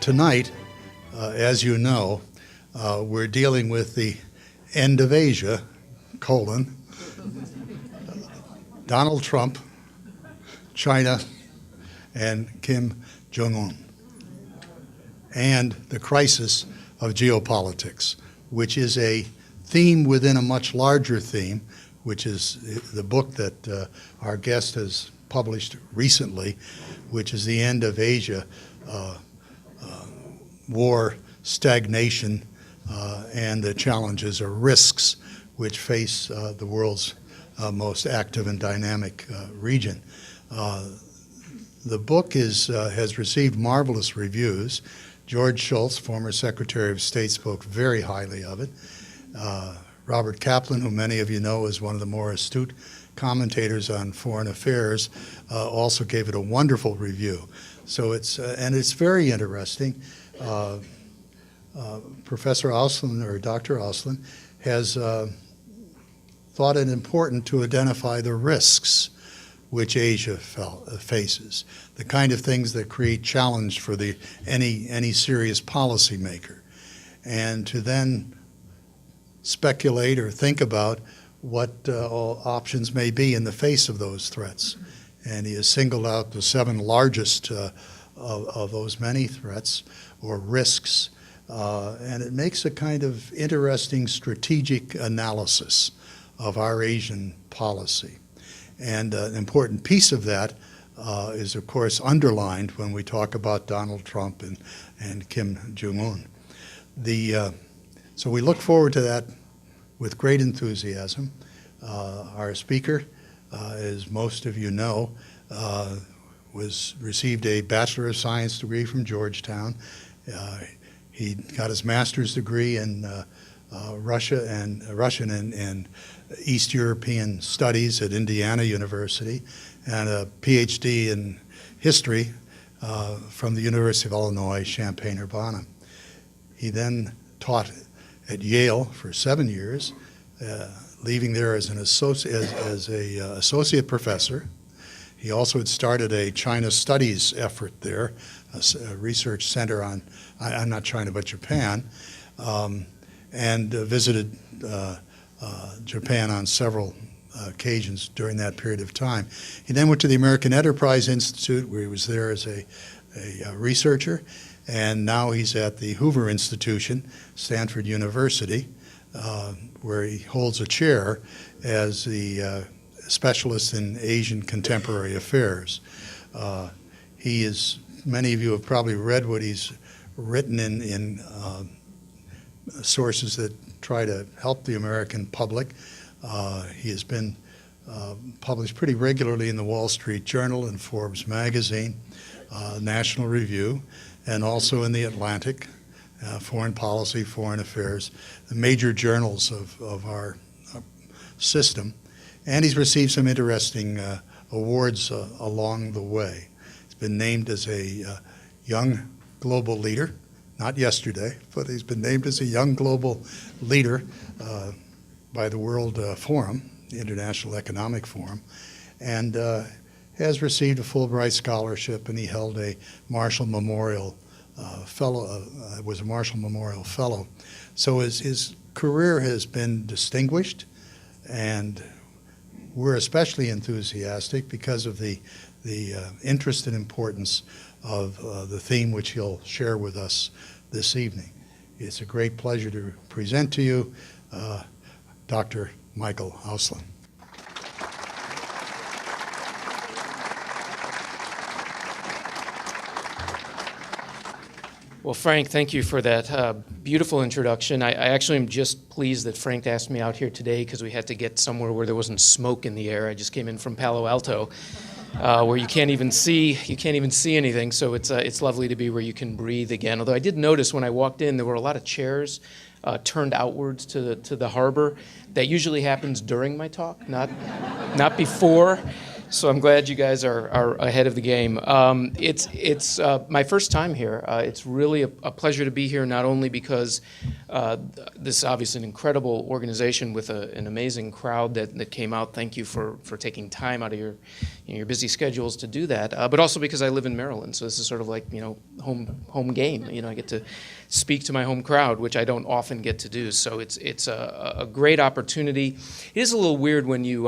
tonight, as you know, we're dealing with the end of Asia, Donald Trump, China, and Kim Jong-un, and the crisis of geopolitics, which is a theme within a much larger theme, which is the book that our guest has published recently, which is The End of Asia, War, Stagnation, and the challenges or risks which face the world's most active and dynamic region. The book has received marvelous reviews. George Shultz, former Secretary of State, spoke very highly of it. Robert Kaplan, who many of you know is one of the more astute commentators on foreign affairs, also gave it a wonderful review. So it's very interesting. Professor Auslin, or Dr. Auslin, has thought it important to identify the risks which Asia faces, the kind of things that create challenge for any serious policymaker, and to then speculate or think about what options may be in the face of those threats. And he has singled out the 7 largest of those many threats or risks, and it makes a kind of interesting strategic analysis of our Asian policy. And an important piece of that is, of course, underlined when we talk about Donald Trump and Kim Jong-un. So we look forward to that with great enthusiasm. Our speaker, as most of you know, received a Bachelor of Science degree from Georgetown. He got his master's degree in Russian and East European Studies at Indiana University, and a Ph.D. in history from the University of Illinois, Champaign-Urbana. He then taught at Yale for 7 years, leaving there as an associate professor. He also had started a China studies effort there, a research center on, I'm not China, but Japan, and visited Japan on several occasions during that period of time. He then went to the American Enterprise Institute, where he was there as a researcher, and now he's at the Hoover Institution, Stanford University, where he holds a chair as the specialist in Asian contemporary affairs. He is, many of you have probably read what he's written in sources that try to help the American public. He has been published pretty regularly in the Wall Street Journal and Forbes magazine, National Review, and also in the Atlantic, Foreign Policy, Foreign Affairs, the major journals of our system. And he's received some interesting awards along the way. He's been named as a young global leader, not yesterday, but he's been named as a young global leader by the World Forum, the International Economic Forum, and has received a Fulbright scholarship, and he held a Marshall Memorial was a Marshall Memorial Fellow. So his career has been distinguished, and we're especially enthusiastic because of the interest and importance of the theme which he'll share with us this evening. It's a great pleasure to present to you Dr. Michael Auslin. Well, Frank, thank you for that beautiful introduction. I actually am just pleased that Frank asked me out here today because we had to get somewhere where there wasn't smoke in the air. I just came in from Palo Alto, where you can't even see anything. So it's lovely to be where you can breathe again. Although I did notice when I walked in, there were a lot of chairs turned outwards to the harbor. That usually happens during my talk, not before. So I'm glad you guys are ahead of the game. It's my first time here. It's really a pleasure to be here, not only because This is obviously an incredible organization with an amazing crowd that came out. Thank you for taking time out of your busy schedules to do that. But also because I live in Maryland, so this is sort of like, home game. I get to speak to my home crowd, which I don't often get to do. So it's a great opportunity. It is a little weird when you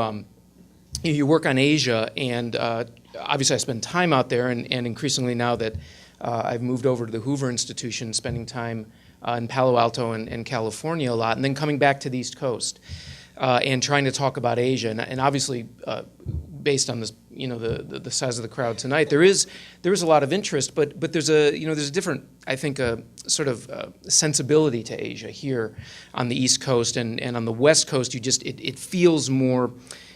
work on Asia, and obviously I spend time out there, and increasingly now that I've moved over to the Hoover Institution, spending time in Palo Alto and California a lot, and then coming back to the East Coast and trying to talk about Asia. And obviously, based on this, the size of the crowd tonight, there is a lot of interest, but there's a different, I think, a sort of sensibility to Asia here on the East Coast, and on the West Coast. It feels more.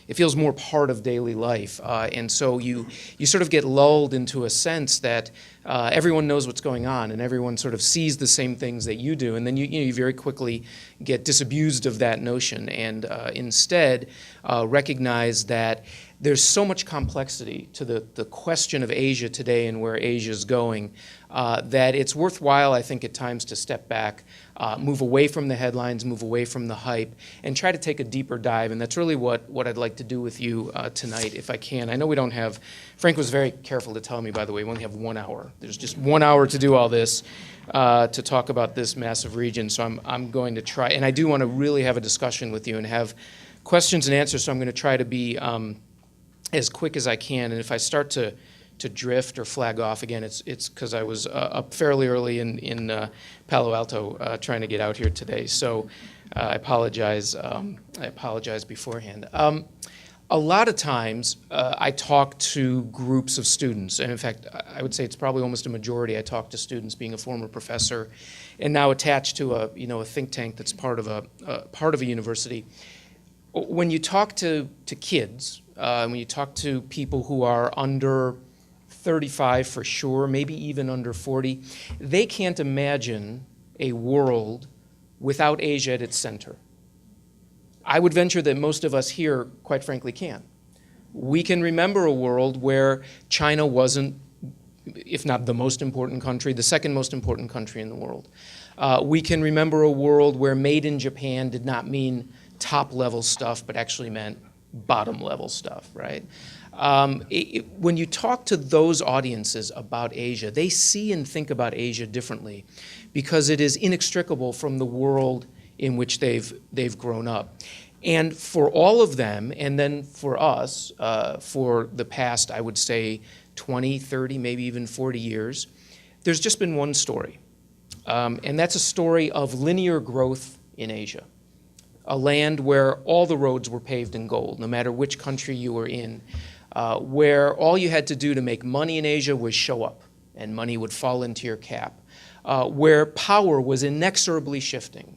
It feels more part of daily life, and so you sort of get lulled into a sense that everyone knows what's going on, and everyone sort of sees the same things that you do, and then you very quickly get disabused of that notion, and instead recognize that there's so much complexity to the question of Asia today and where Asia is going, that it's worthwhile, I think, at times to step back, move away from the headlines, move away from the hype, and try to take a deeper dive. And that's really what I'd like to do with you tonight, if I can. I know we don't have, Frank was very careful to tell me, by the way, we only have 1 hour. There's just 1 hour to do all this, to talk about this massive region. So I'm going to try, and I do want to really have a discussion with you and have questions and answers, so I'm going to try to be as quick as I can. And if I start to drift or flag off again, it's because I was up fairly early in Palo Alto trying to get out here today. So I apologize. I apologize beforehand. A lot of times I talk to groups of students, and in fact, I would say it's probably almost a majority. I talk to students, being a former professor, and now attached to a think tank that's part of a university. When you talk to kids, when you talk to people who are under 35 for sure, maybe even under 40, they can't imagine a world without Asia at its center. I would venture that most of us here, quite frankly, can. We can remember a world where China wasn't, if not the most important country, the second most important country in the world. We can remember a world where made in Japan did not mean top-level stuff, but actually meant bottom-level stuff, right? When you talk to those audiences about Asia, they see and think about Asia differently because it is inextricable from the world in which they've grown up. And for all of them, and then for us, for the past, I would say, 20, 30, maybe even 40 years, there's just been one story. And that's a story of linear growth in Asia. A land where all the roads were paved in gold, no matter which country you were in, where all you had to do to make money in Asia was show up, and money would fall into your cap, where power was inexorably shifting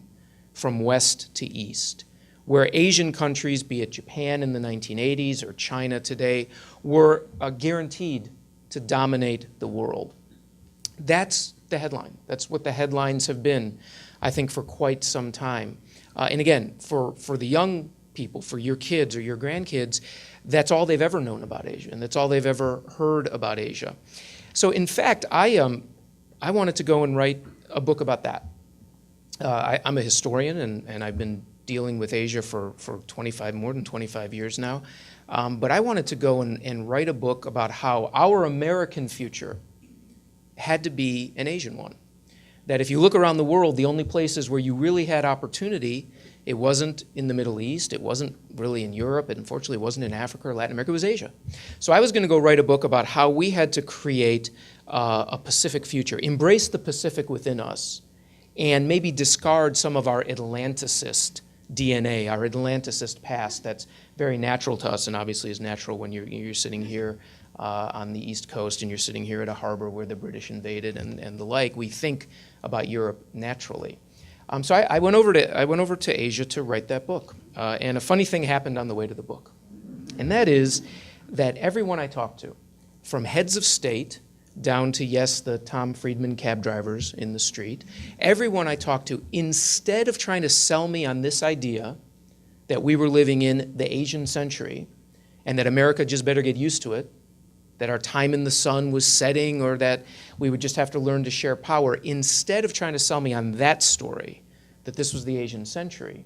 from west to east, where Asian countries, be it Japan in the 1980s or China today, were guaranteed to dominate the world. That's the headline. That's what the headlines have been, I think, for quite some time. And again, for the young people, for your kids or your grandkids, that's all they've ever known about Asia, and that's all they've ever heard about Asia. So in fact, I wanted to go and write a book about that. I'm a historian, and I've been dealing with Asia for more than 25 years now. But I wanted to go and write a book about how our American future had to be an Asian one. That if you look around the world, the only places where you really had opportunity, it wasn't in the Middle East, it wasn't really in Europe, and unfortunately it wasn't in Africa or Latin America, it was Asia. So I was going to go write a book about how we had to create a Pacific future, embrace the Pacific within us, and maybe discard some of our Atlanticist DNA, our Atlanticist past that's very natural to us, and obviously is natural when you're sitting here on the East Coast and you're sitting here at a harbor where the British invaded and the like. We think about Europe naturally. So I went over to Asia to write that book. And a funny thing happened on the way to the book. And that is that everyone I talked to, from heads of state down to, yes, the Tom Friedman cab drivers in the street, everyone I talked to, instead of trying to sell me on this idea that we were living in the Asian century and that America just better get used to it, that our time in the sun was setting, or that we would just have to learn to share power, instead of trying to sell me on that story, that this was the Asian century.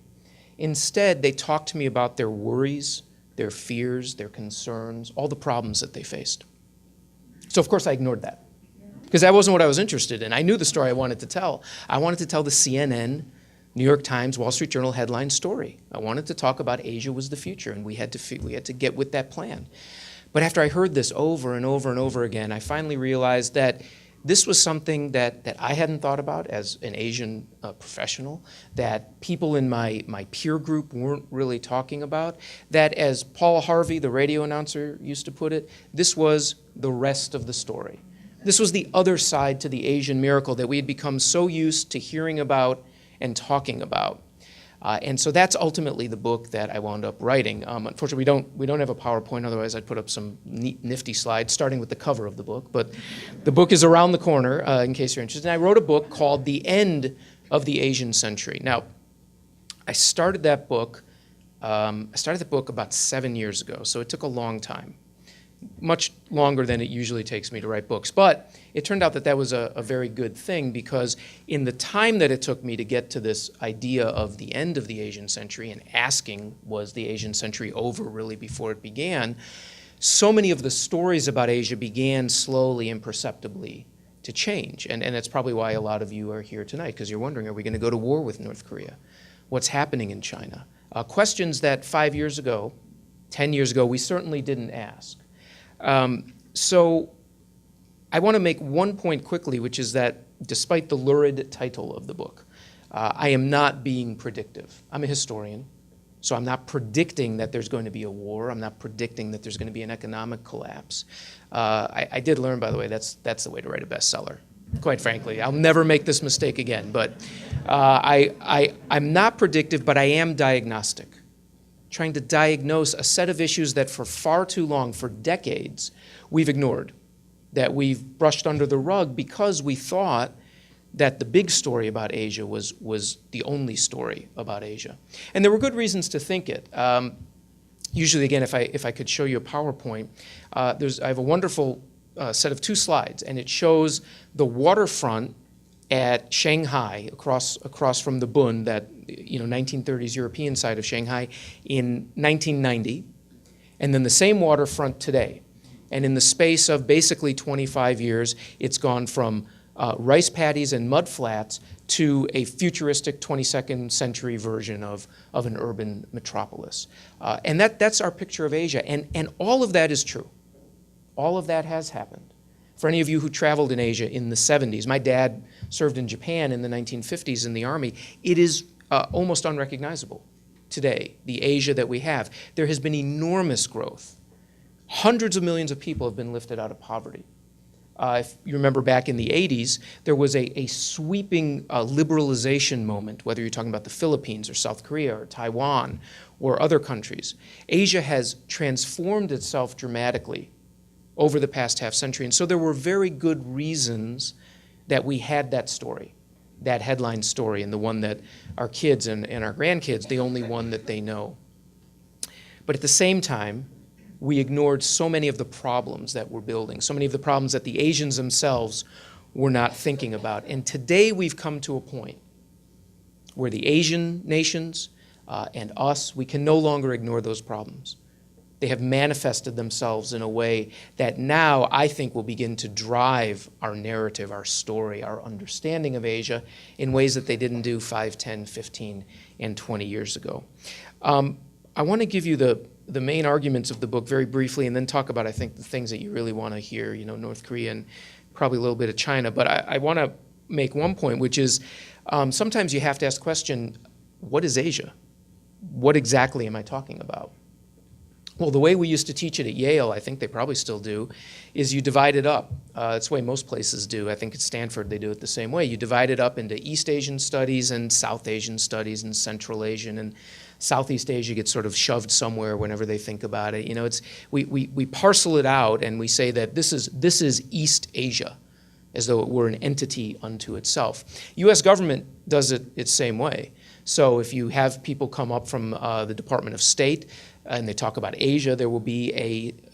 Instead, they talked to me about their worries, their fears, their concerns, all the problems that they faced. So of course I ignored that, because that wasn't what I was interested in. I knew the story I wanted to tell. I wanted to tell the CNN, New York Times, Wall Street Journal headline story. I wanted to talk about Asia was the future, and we had to get with that plan. But after I heard this over and over and over again, I finally realized that this was something that I hadn't thought about as an Asian professional, that people in my peer group weren't really talking about, that as Paul Harvey, the radio announcer, used to put it, this was the rest of the story. This was the other side to the Asian miracle that we had become so used to hearing about and talking about. And so that's ultimately the book that I wound up writing. Unfortunately, we don't have a PowerPoint, otherwise I'd put up some neat, nifty slides, starting with the cover of the book. But the book is around the corner, in case you're interested. And I wrote a book called The End of the Asian Century. Now, I started that book about 7 years ago, so it took a long time. Much longer than it usually takes me to write books. But it turned out that that was a very good thing, because in the time that it took me to get to this idea of the end of the Asian century and asking, was the Asian century over really before it began, so many of the stories about Asia began slowly, imperceptibly to change. And that's probably why a lot of you are here tonight, because you're wondering, are we going to go to war with North Korea? What's happening in China? Questions that 5 years ago, 10 years ago, we certainly didn't ask. So I want to make one point quickly, which is that despite the lurid title of the book, I am not being predictive. I'm a historian, so I'm not predicting that there's going to be a war. I'm not predicting that there's going to be an economic collapse. I did learn, by the way, that's the way to write a bestseller, quite frankly. I'll never make this mistake again. But I'm not predictive, but I am diagnostic, trying to diagnose a set of issues that for far too long, for decades, we've ignored, that we've brushed under the rug because we thought that the big story about Asia was the only story about Asia. And there were good reasons to think it. Usually, again, if I could show you a PowerPoint, I have a wonderful set of 2 slides, and it shows the waterfront at Shanghai, across from the Bund, that 1930s European side of Shanghai, in 1990, and then the same waterfront today. And in the space of basically 25 years, it's gone from rice paddies and mud flats to a futuristic 22nd century version of an urban metropolis. And that's our picture of Asia. And all of that is true. All of that has happened. For any of you who traveled in Asia in the 70s, my dad served in Japan in the 1950s in the Army. It is almost unrecognizable today, the Asia that we have. There has been enormous growth. Hundreds of millions of people have been lifted out of poverty. If you remember back in the 80s, there was a sweeping liberalization moment, whether you're talking about the Philippines or South Korea or Taiwan or other countries. Asia has transformed itself dramatically over the past half century. And so there were very good reasons that we had that story, that headline story, and the one that our kids and our grandkids, the only one that they know. But at the same time, we ignored so many of the problems that we're building, so many of the problems that the Asians themselves were not thinking about. And today we've come to a point where the Asian nations and us, we can no longer ignore those problems. They have manifested themselves in a way that now I think will begin to drive our narrative, our story, our understanding of Asia in ways that they didn't do 5, 10, 15, and 20 years ago. I want to give you the main arguments of the book very briefly, and then talk about, I think, the things that you really want to hear, North Korea and probably a little bit of China. But I want to make one point, which is sometimes you have to ask the question, what is Asia? What exactly am I talking about? Well, the way we used to teach it at Yale, I think they probably still do, is you divide it up. It's the way most places do. I think at Stanford they do it the same way. You divide it up into East Asian studies and South Asian studies and Central Asian, and Southeast Asia gets sort of shoved somewhere whenever they think about it. We parcel it out and we say that this is East Asia. as though it were an entity unto itself. U.S. government does it its same way. So if you have people come up from the Department of State and they talk about Asia, there will be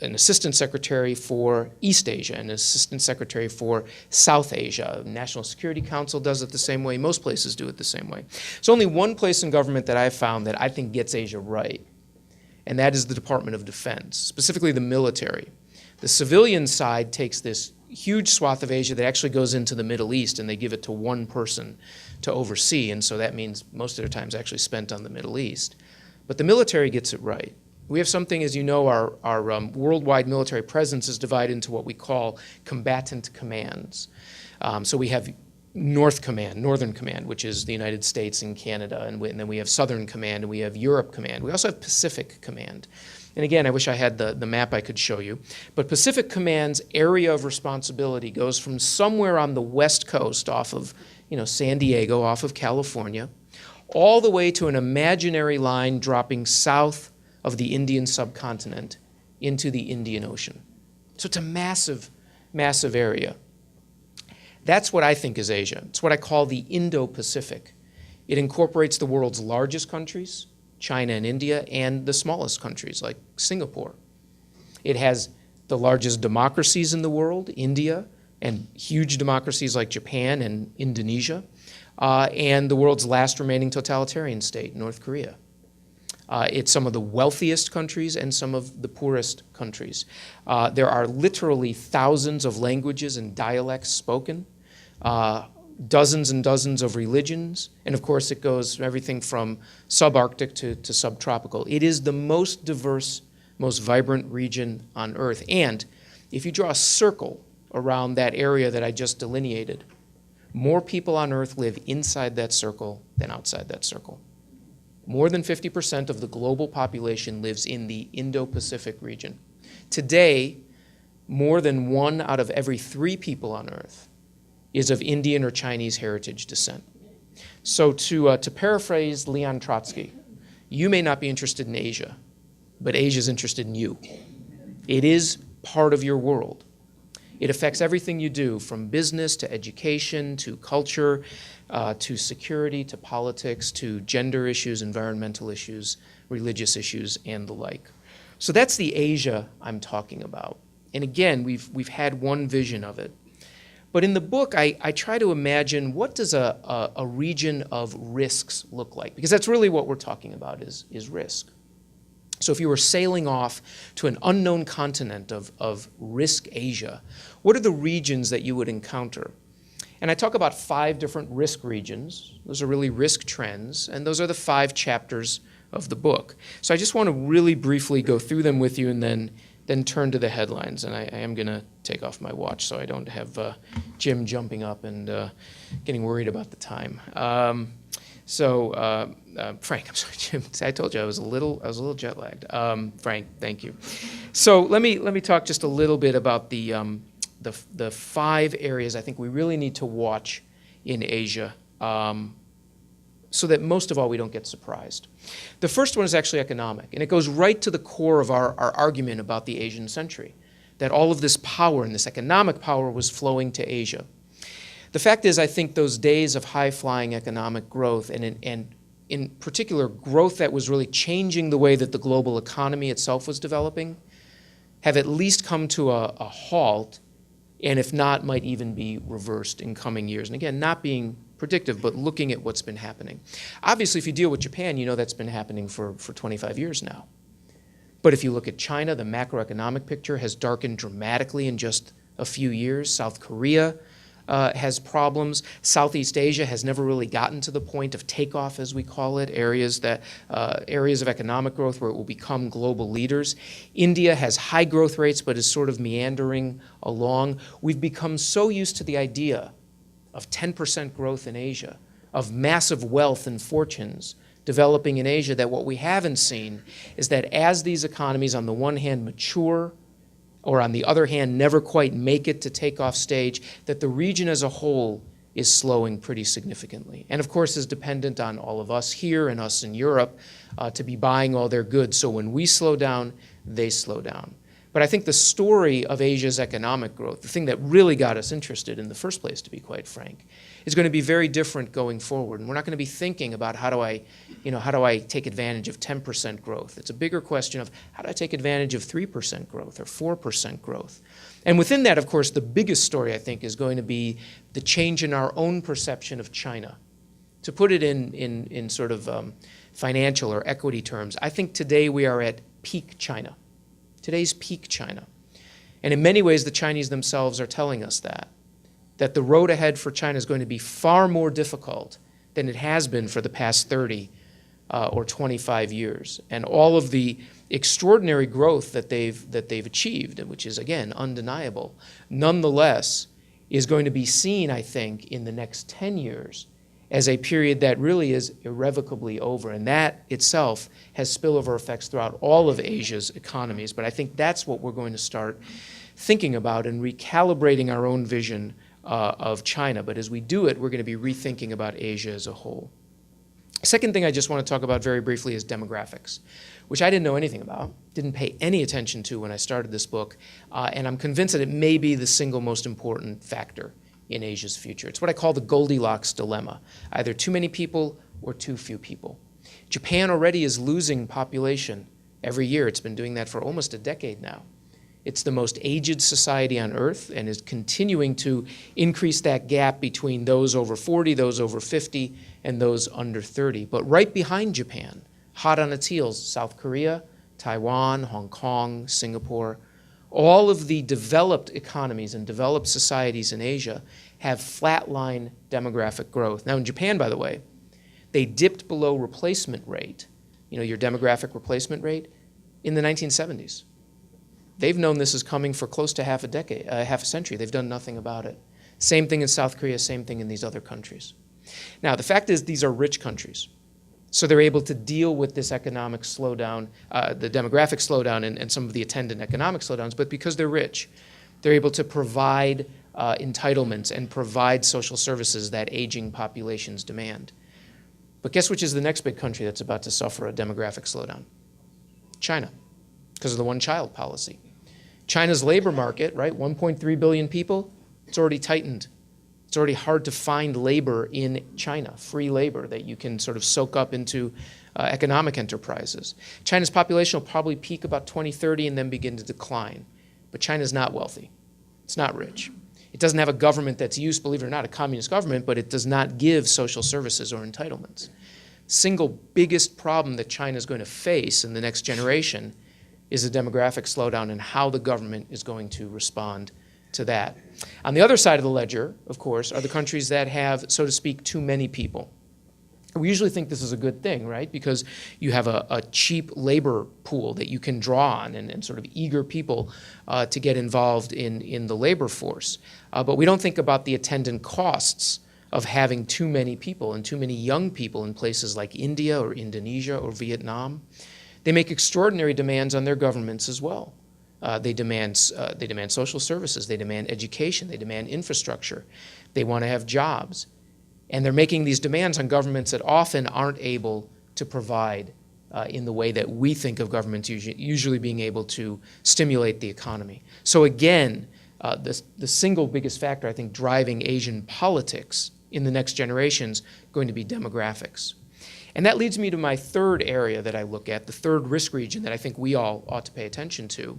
an assistant secretary for East Asia, an assistant secretary for South Asia. National Security Council does it the same way. Most places do it the same way. There's only one place in government that I've found that I think gets Asia right, and that is the Department of Defense, specifically the military. The civilian side takes this huge swath of Asia that actually goes into the Middle East, and they give it to one person to oversee, and so that means most of their time is actually spent on the Middle East. But the military gets it right. We have something, as you know, our worldwide military presence is divided into what we call combatant commands. So we have North Command, Northern Command, which is the United States and Canada, and then we have Southern Command, and we have Europe Command. We also have Pacific Command. And again, I wish I had the map I could show you. But Pacific Command's area of responsibility goes from somewhere on the west coast off of San Diego, off of California, all the way to an imaginary line dropping south of the Indian subcontinent into the Indian Ocean. So it's a massive, massive area. That's what I think is Asia. It's what I call the Indo-Pacific. It incorporates the world's largest countries, China and India, and the smallest countries like Singapore. It has the largest democracies in the world, India, and huge democracies like Japan and Indonesia, and the world's last remaining totalitarian state, North Korea. It's some of the wealthiest countries and some of the poorest countries. There are literally thousands of languages and dialects spoken, dozens and dozens of religions, and of course it goes from everything from subarctic to subtropical. It is the most diverse, most vibrant region on Earth. And if you draw a circle around that area that I just delineated, more people on Earth live inside that circle than outside that circle. More than 50% of the global population lives in the Indo-Pacific region. Today, more than 1 out of every 3 people on Earth is of Indian or Chinese heritage descent. So to paraphrase Leon Trotsky, you may not be interested in Asia, but Asia's interested in you. It is part of your world. It affects everything you do, from business to education to culture, to security, to politics, to gender issues, environmental issues, religious issues, and the like. So that's the Asia I'm talking about. And again, we've had one vision of it. But in the book, I try to imagine, what does a region of risks look like? Because that's really what we're talking about, is risk. So if you were sailing off to an unknown continent of risk Asia, what are the regions that you would encounter? And I talk about 5 different risk regions. Those are really risk trends, and those are the 5 chapters of the book. So I just want to really briefly go through them with you and then turn to the headlines. And I am going to take off my watch so I don't have Jim jumping up and getting worried about the time. Frank, I'm sorry, Jim. I told you I was a little jet lagged. Frank, thank you. So let me talk just a little bit about the 5 areas I think we really need to watch in Asia, so that most of all we don't get surprised. The first one is actually economic, and it goes right to the core of our argument about the Asian century, that all of this power and this economic power was flowing to Asia. The fact is, I think those days of high-flying economic growth, and in particular growth that was really changing the way that the global economy itself was developing, have at least come to a halt, and if not, might even be reversed in coming years. And again, not being predictive, but looking at what's been happening. Obviously, if you deal with Japan, you know that's been happening for 25 years now. But if you look at China, the macroeconomic picture has darkened dramatically in just a few years. South Korea has problems. Southeast Asia has never really gotten to the point of takeoff, as we call it, areas of economic growth where it will become global leaders. India has high growth rates but is sort of meandering along. We've become so used to the idea of 10% growth in Asia, of massive wealth and fortunes developing in Asia, that what we haven't seen is that as these economies on the one hand mature, or on the other hand never quite make it to takeoff stage, that the region as a whole is slowing pretty significantly. And of course is dependent on all of us here and us in Europe to be buying all their goods. So when we slow down, they slow down. But I think the story of Asia's economic growth, the thing that really got us interested in the first place, to be quite frank, is going to be very different going forward. And we're not going to be thinking about how do I take advantage of 10% growth. It's a bigger question of how do I take advantage of 3% growth or 4% growth. And within that, of course, the biggest story, I think, is going to be the change in our own perception of China. To put it in sort of financial or equity terms, I think today we are at peak China. Today's peak China. And in many ways, the Chinese themselves are telling us that the road ahead for China is going to be far more difficult than it has been for the past 30 or 25 years. And all of the extraordinary growth that they've achieved, which is, again, undeniable, nonetheless is going to be seen, I think, in the next 10 years as a period that really is irrevocably over. And that itself has spillover effects throughout all of Asia's economies. But I think that's what we're going to start thinking about and recalibrating our own vision of China. But as we do it, we're going to be rethinking about Asia as a whole. Second thing I just want to talk about very briefly is demographics, which I didn't know anything about, didn't pay any attention to when I started this book, and I'm convinced that it may be the single most important factor in Asia's future. It's what I call the Goldilocks dilemma, either too many people or too few people. Japan already is losing population every year. It's been doing that for almost a decade now. It's the most aged society on earth and is continuing to increase that gap between those over 40, those over 50, and those under 30. But right behind Japan, hot on its heels, South Korea, Taiwan, Hong Kong, Singapore, all of the developed economies and developed societies in Asia have flatline demographic growth. Now in Japan, by the way, they dipped below replacement rate, your demographic replacement rate, in the 1970s. They've known this is coming for close to half a century. They've done nothing about it. Same thing in South Korea, same thing in these other countries. Now, the fact is these are rich countries. So they're able to deal with this economic slowdown, the demographic slowdown and some of the attendant economic slowdowns, but because they're rich, they're able to provide entitlements and provide social services that aging populations demand. But guess which is the next big country that's about to suffer a demographic slowdown? China, because of the one-child policy. China's labor market, right, 1.3 billion people, it's already tightened. It's already hard to find labor in China, free labor that you can sort of soak up into economic enterprises. China's population will probably peak about 2030 and then begin to decline. But China's not wealthy. It's not rich. It doesn't have a government that's used, believe it or not, a communist government, but it does not give social services or entitlements. Single biggest problem that China is going to face in the next generation is a demographic slowdown and how the government is going to respond to that. On the other side of the ledger, of course, are the countries that have, so to speak, too many people. We usually think this is a good thing, right? Because you have a cheap labor pool that you can draw on and sort of eager people to get involved in the labor force. But we don't think about the attendant costs of having too many people and too many young people in places like India or Indonesia or Vietnam. They make extraordinary demands on their governments as well. They demand social services, they demand education, they demand infrastructure, they want to have jobs. And they're making these demands on governments that often aren't able to provide in the way that we think of governments usually being able to stimulate the economy. So again, the single biggest factor, I think, driving Asian politics in the next generations going to be demographics. And that leads me to my third area that I look at, the third risk region that I think we all ought to pay attention to,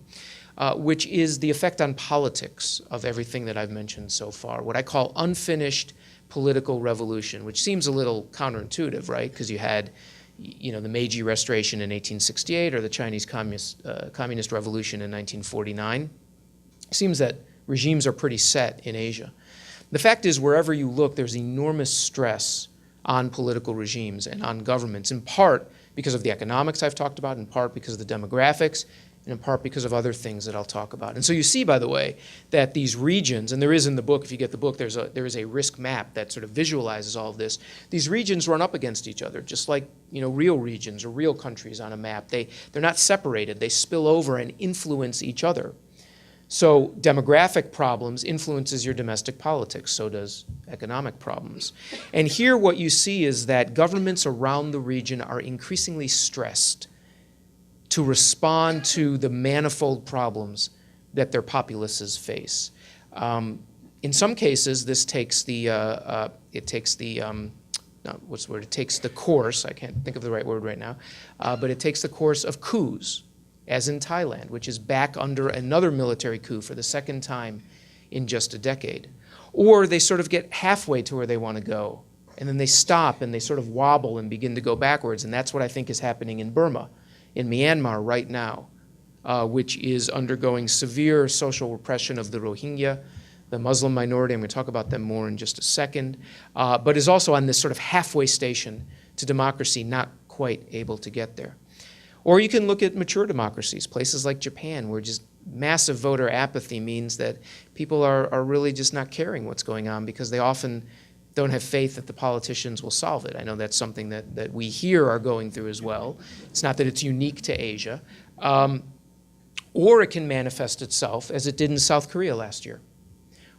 which is the effect on politics of everything that I've mentioned so far, what I call unfinished political revolution, which seems a little counterintuitive, right? Because you had, the Meiji Restoration in 1868 or the Chinese Communist Revolution in 1949. It seems that regimes are pretty set in Asia. The fact is, wherever you look, there's enormous stress on political regimes and on governments, in part because of the economics I've talked about, in part because of the demographics, and in part because of other things that I'll talk about. And so you see, by the way, that these regions, and there is in the book, if you get the book, there is a risk map that sort of visualizes all of this. These regions run up against each other, just like real regions or real countries on a map. They're not separated. They spill over and influence each other. So demographic problems influences your domestic politics, so does economic problems. And here what you see is that governments around the region are increasingly stressed to respond to the manifold problems that their populaces face. In some cases, this takes the course, I can't think of the right word right now, but it takes the course of coups, as in Thailand, which is back under another military coup for the second time in just a decade. Or they sort of get halfway to where they want to go, and then they stop and they sort of wobble and begin to go backwards, and that's what I think is happening in Burma, in Myanmar right now, which is undergoing severe social repression of the Rohingya, the Muslim minority. I'm going to talk about them more in just a second, but is also on this sort of halfway station to democracy, not quite able to get there. Or you can look at mature democracies, places like Japan, where just massive voter apathy means that people are really just not caring what's going on because they often don't have faith that the politicians will solve it. I know that's something that we here are going through as well. It's not that it's unique to Asia. Or it can manifest itself as it did in South Korea last year,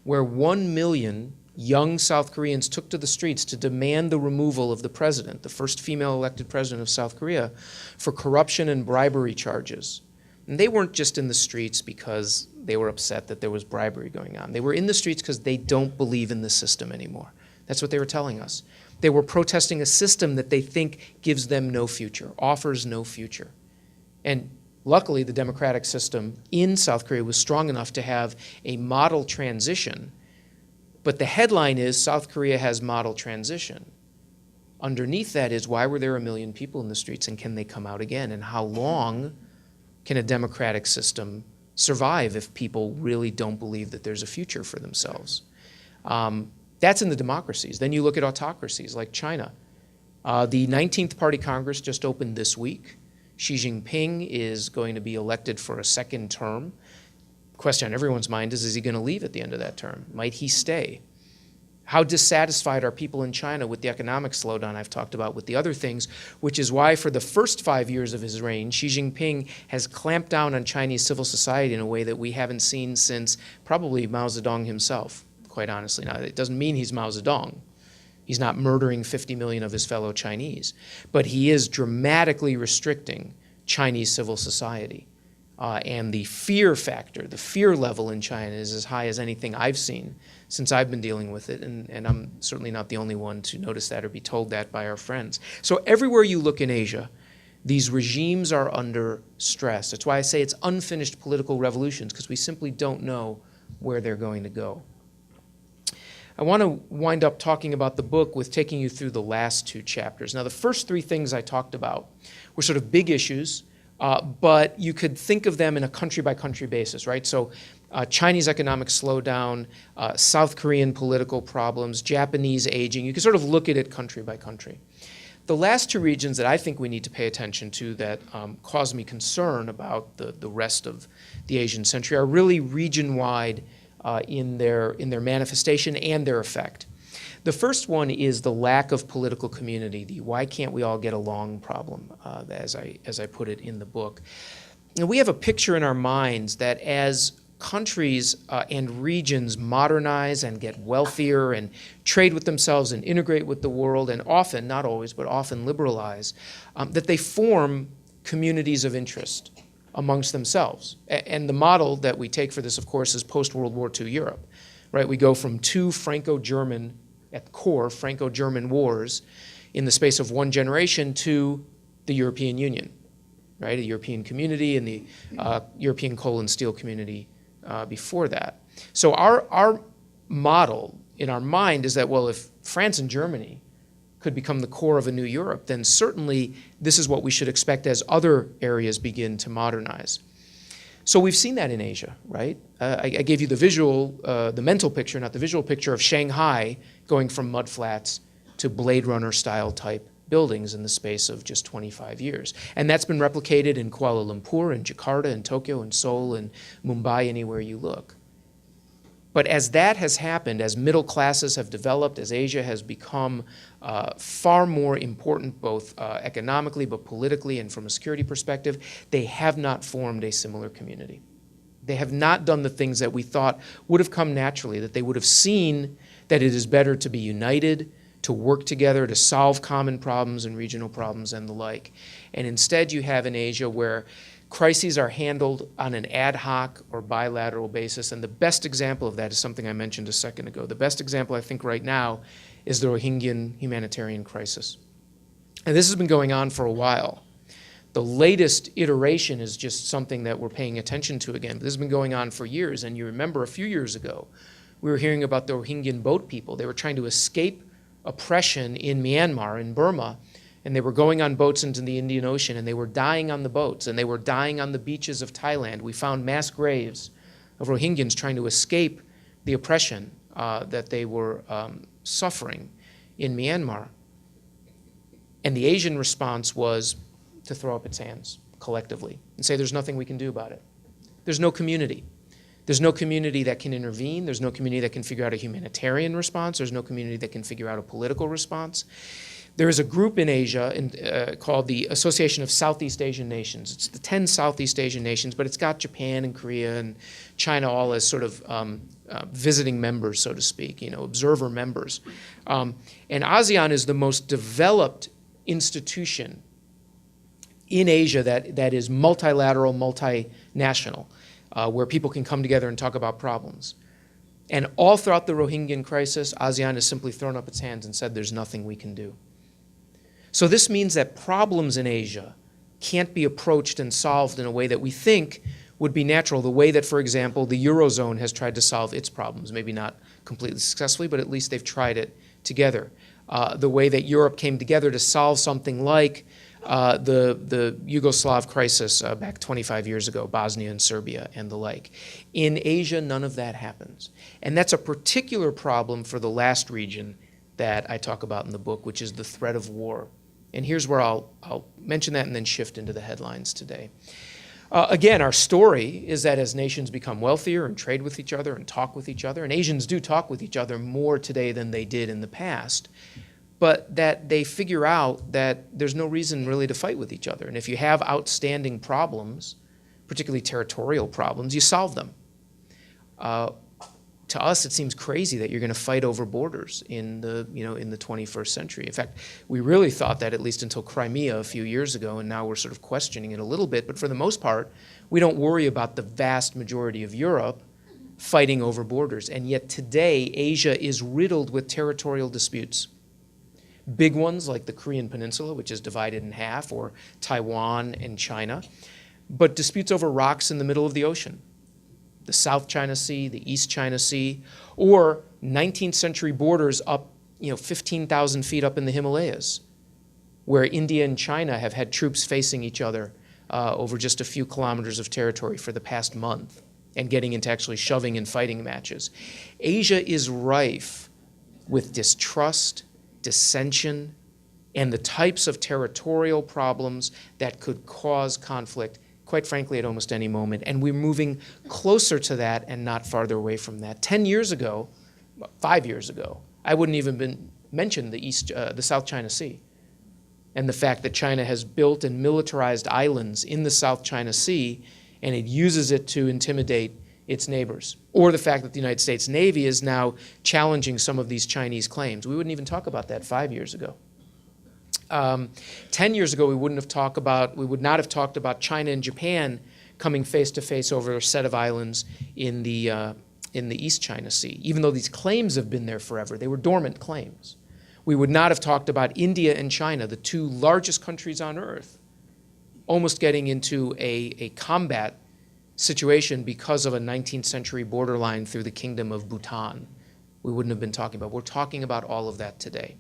where 1 million young South Koreans took to the streets to demand the removal of the president, the first female elected president of South Korea, for corruption and bribery charges. And they weren't just in the streets because they were upset that there was bribery going on. They were in the streets because they don't believe in the system anymore. That's what they were telling us. They were protesting a system that they think gives them no future, offers no future. And luckily, the democratic system in South Korea was strong enough to have a model transition. But the headline is South Korea has model transition. Underneath that is, why were there 1 million people in the streets, and can they come out again? And how long can a democratic system survive if people really don't believe that there's a future for themselves? That's in the democracies. Then you look at autocracies like China. The 19th Party Congress just opened this week. Xi Jinping is going to be elected for a second term. The question on everyone's mind is he going to leave at the end of that term? Might he stay? How dissatisfied are people in China with the economic slowdown I've talked about, with the other things, which is why for the first 5 years of his reign, Xi Jinping has clamped down on Chinese civil society in a way that we haven't seen since probably Mao Zedong himself, quite honestly. Now, it doesn't mean he's Mao Zedong. He's not murdering 50 million of his fellow Chinese, but he is dramatically restricting Chinese civil society. And the fear factor, the fear level in China is as high as anything I've seen since I've been dealing with it, and I'm certainly not the only one to notice that or be told that by our friends. So everywhere you look in Asia, these regimes are under stress. That's why I say it's unfinished political revolutions, because we simply don't know where they're going to go. I want to wind up talking about the book with taking you through the last 2 chapters. Now, the first 3 things I talked about were sort of big issues, but you could think of them in a country-by-country basis, right? So Chinese economic slowdown, South Korean political problems, Japanese aging. You can sort of look at it country by country. The last 2 regions that I think we need to pay attention to that cause me concern about the rest of the Asian century are really region-wide in their manifestation and their effect. The first one is the lack of political community, the why can't we all get along problem, as I put it in the book. And we have a picture in our minds that as countries and regions modernize and get wealthier and trade with themselves and integrate with the world, and often, not always, but often liberalize, that they form communities of interest amongst themselves. And the model that we take for this, of course, is post-World War II Europe, right? We go from 2 Franco-German, at the core, Franco-German wars in the space of 1 generation to the European Union, right? The European community and the European coal and steel community before that. So our model in our mind is that, well, if France and Germany could become the core of a new Europe, then certainly this is what we should expect as other areas begin to modernize. So we've seen that in Asia, right? I gave you the visual, the mental picture, not the visual picture of Shanghai going from mudflats to Blade Runner style type buildings in the space of just 25 years. And that's been replicated in Kuala Lumpur and Jakarta and Tokyo and Seoul and Mumbai, anywhere you look. But as that has happened, as middle classes have developed, as Asia has become far more important both economically but politically and from a security perspective, they have not formed a similar community. They have not done the things that we thought would have come naturally, that they would have seen that it is better to be united, to work together to solve common problems and regional problems and the like. And instead you have in Asia where crises are handled on an ad hoc or bilateral basis. And the best example of that is something I mentioned a second ago. The best example, I think, right now is the Rohingya humanitarian crisis. And this has been going on for a while. The latest iteration is just something that we're paying attention to again. But this has been going on for years. And you remember a few years ago, we were hearing about the Rohingya boat people. They were trying to escape oppression in Myanmar, in Burma, and they were going on boats into the Indian Ocean, and they were dying on the boats, and they were dying on the beaches of Thailand. We found mass graves of Rohingyans trying to escape the oppression that they were suffering in Myanmar. And the Asian response was to throw up its hands collectively and say there's nothing we can do about it. There's no community. There's no community that can intervene. There's no community that can figure out a humanitarian response. There's no community that can figure out a political response. There is a group in Asia called the Association of Southeast Asian Nations. It's the 10 Southeast Asian nations, but it's got Japan and Korea and China all as sort of visiting members, so to speak, observer members. And ASEAN is the most developed institution in Asia that is multilateral, multinational, where people can come together and talk about problems. And all throughout the Rohingya crisis, ASEAN has simply thrown up its hands and said there's nothing we can do. So this means that problems in Asia can't be approached and solved in a way that we think would be natural, the way that, for example, the Eurozone has tried to solve its problems, maybe not completely successfully, but at least they've tried it together. The way that Europe came together to solve something like the Yugoslav crisis back 25 years ago, Bosnia and Serbia and the like. In Asia, none of that happens. And that's a particular problem for the last region that I talk about in the book, which is the threat of war. And here's where I'll mention that and then shift into the headlines today. Again, our story is that as nations become wealthier and trade with each other and talk with each other, and Asians do talk with each other more today than they did in the past, but that they figure out that there's no reason really to fight with each other. And if you have outstanding problems, particularly territorial problems, you solve them. To us, it seems crazy that you're going to fight over borders in the 21st century. In fact, we really thought that at least until Crimea a few years ago, and now we're sort of questioning it a little bit. But for the most part, we don't worry about the vast majority of Europe fighting over borders. And yet today, Asia is riddled with territorial disputes. Big ones like the Korean Peninsula, which is divided in half, or Taiwan and China, but disputes over rocks in the middle of the ocean. The South China Sea, the East China Sea, or 19th century borders up, 15,000 feet up in the Himalayas, where India and China have had troops facing each other over just a few kilometers of territory for the past month and getting into actually shoving and fighting matches. Asia is rife with distrust, dissension, and the types of territorial problems that could cause conflict, quite frankly, at almost any moment. And we're moving closer to that and not farther away from that. 10 years ago, 5 years ago, I wouldn't even mention the South China Sea and the fact that China has built and militarized islands in the South China Sea, and it uses it to intimidate its neighbors. Or the fact that the United States Navy is now challenging some of these Chinese claims. We wouldn't even talk about that 5 years ago. 10 years ago, we would not have talked about China and Japan coming face to face over a set of islands in the East China Sea. Even though these claims have been there forever, they were dormant claims. We would not have talked about India and China, the two largest countries on earth, almost getting into a combat situation because of a 19th century borderline through the kingdom of Bhutan. We wouldn't have been talking about. We're talking about all of that today.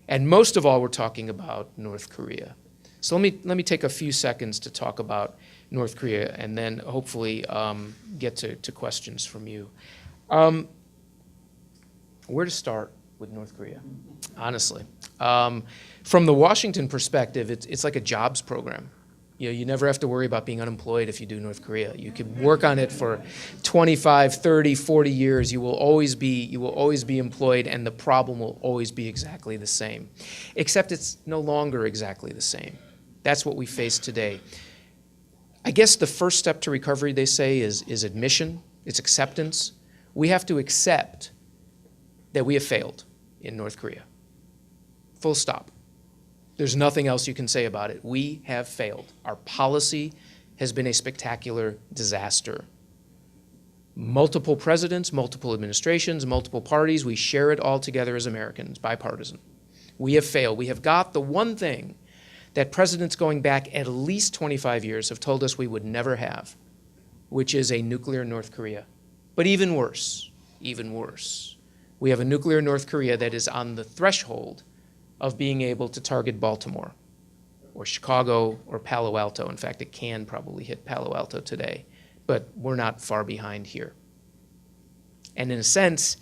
And most of all, we're talking about North Korea. So let me take a few seconds to talk about North Korea and then hopefully get to questions from you. Where to start with North Korea, honestly? From the Washington perspective, it's like a jobs program. You never have to worry about being unemployed if you do North Korea. You can work on it for 25, 30, 40 years. You will always be employed, and the problem will always be exactly the same. Except it's no longer exactly the same. That's what we face today. I guess the first step to recovery, they say, is admission, it's acceptance. We have to accept that we have failed in North Korea. Full stop. There's nothing else you can say about it. We have failed. Our policy has been a spectacular disaster. Multiple presidents, multiple administrations, multiple parties, we share it all together as Americans, bipartisan. We have failed. We have got the one thing that presidents going back at least 25 years have told us we would never have, which is a nuclear North Korea. But even worse, we have a nuclear North Korea that is on the threshold of being able to target Baltimore or Chicago or Palo Alto. In fact, it can probably hit Palo Alto today, but we're not far behind here. And in a sense,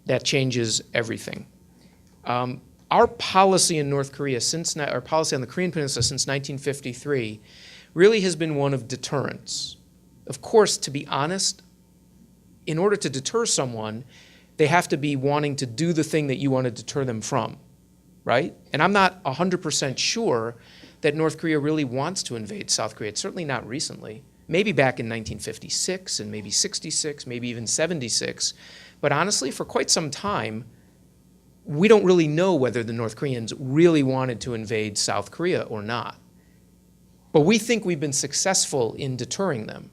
that changes everything. Our policy in North Korea, our policy on the Korean Peninsula since 1953, really has been one of deterrence. Of course, to be honest, in order to deter someone, they have to be wanting to do the thing that you want to deter them from, right? And I'm not 100% sure that North Korea really wants to invade South Korea. It's certainly not recently. Maybe back in 1956 and maybe 66, maybe even 76. But honestly, for quite some time, we don't really know whether the North Koreans really wanted to invade South Korea or not. But we think we've been successful in deterring them.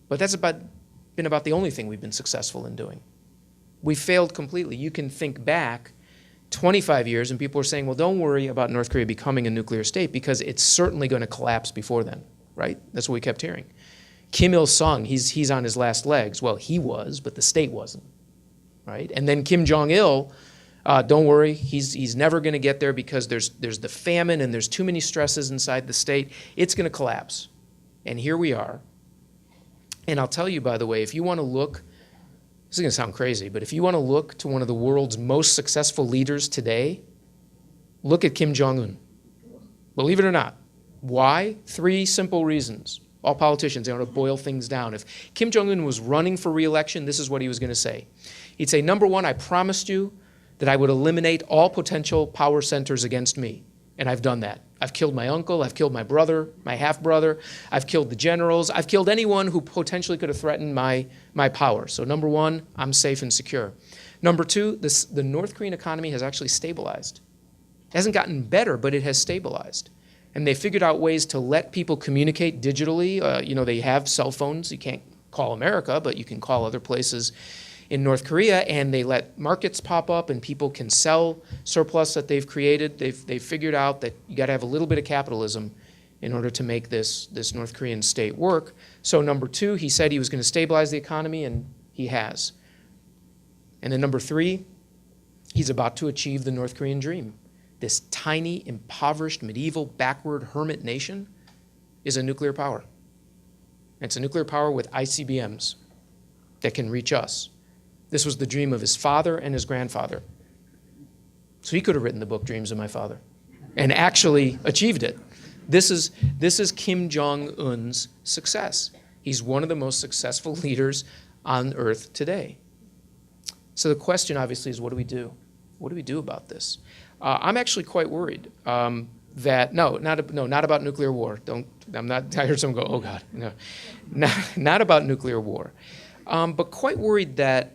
But that's been about the only thing we've been successful in doing. We failed completely. You can think back 25 years and people are saying, well, don't worry about North Korea becoming a nuclear state because it's certainly going to collapse before then, right? That's what we kept hearing. Kim Il-sung, he's on his last legs. Well, he was, but the state wasn't, right? And then Kim Jong-il, don't worry, he's never going to get there because there's the famine and there's too many stresses inside the state. It's going to collapse. And here we are. And I'll tell you, by the way, if you want to look, this is going to sound crazy, but if you want to look to one of the world's most successful leaders today, look at Kim Jong-un. Believe it or not. Why? 3 simple reasons. All politicians, they want to boil things down. If Kim Jong-un was running for re-election, this is what he was going to say. He'd say, number one, I promised you that I would eliminate all potential power centers against me. And I've done that. I've killed my uncle, I've killed my brother, my half-brother, I've killed the generals, I've killed anyone who potentially could have threatened my power. So number one, I'm safe and secure. Number two, the North Korean economy has actually stabilized. It hasn't gotten better, but it has stabilized. And they figured out ways to let people communicate digitally. They have cell phones. You can't call America, but you can call other places in North Korea, and they let markets pop up and people can sell surplus that they've created. They've figured out that you got to have a little bit of capitalism in order to make this North Korean state work. So number two, he said he was going to stabilize the economy, and he has. And then number three, he's about to achieve the North Korean dream. This tiny, impoverished, medieval, backward hermit nation is a nuclear power. And it's a nuclear power with ICBMs that can reach us. This was the dream of his father and his grandfather. So he could have written the book Dreams of My Father and actually achieved it. This is Kim Jong-un's success. He's one of the most successful leaders on earth today. So the question obviously is, what do we do? What do we do about this? I'm actually quite worried that, not about nuclear war. I heard someone go, oh God, no. Not about nuclear war. But quite worried that,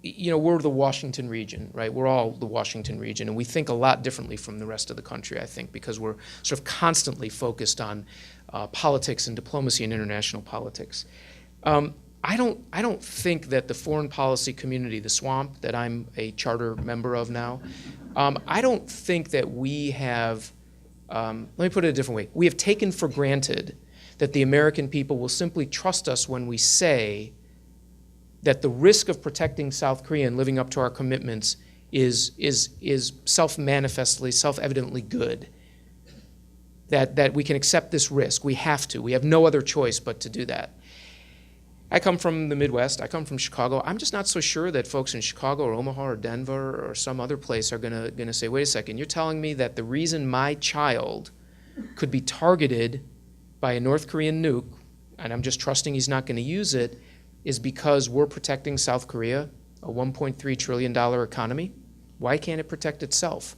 we're the Washington region, right? We're all the Washington region, and we think a lot differently from the rest of the country, I think, because we're sort of constantly focused on politics and diplomacy and international politics. I don't think that the foreign policy community, the swamp that I'm a charter member of now, I don't think that we have, let me put it a different way, we have taken for granted that the American people will simply trust us when we say that the risk of protecting South Korea and living up to our commitments is self-manifestly, self-evidently good. That we can accept this risk. We have to. We have no other choice but to do that. I come from the Midwest. I come from Chicago. I'm just not so sure that folks in Chicago or Omaha or Denver or some other place are gonna say, wait a second, you're telling me that the reason my child could be targeted by a North Korean nuke, and I'm just trusting he's not gonna use it, is because we're protecting South Korea, a $1.3 trillion economy? Why can't it protect itself?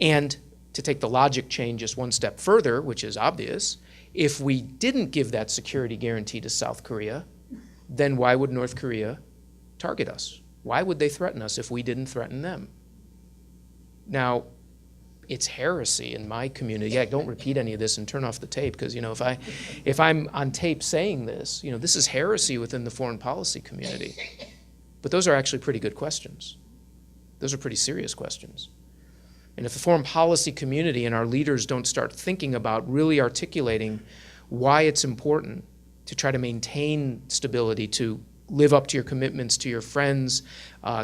And to take the logic chain just one step further, which is obvious, if we didn't give that security guarantee to South Korea, then why would North Korea target us? Why would they threaten us if we didn't threaten them? Now, it's heresy in my community. Yeah, don't repeat any of this and turn off the tape, because if I'm on tape saying this, this is heresy within the foreign policy community. But those are actually pretty good questions. Those are pretty serious questions. And if the foreign policy community and our leaders don't start thinking about really articulating why it's important to try to maintain stability, to live up to your commitments to your friends,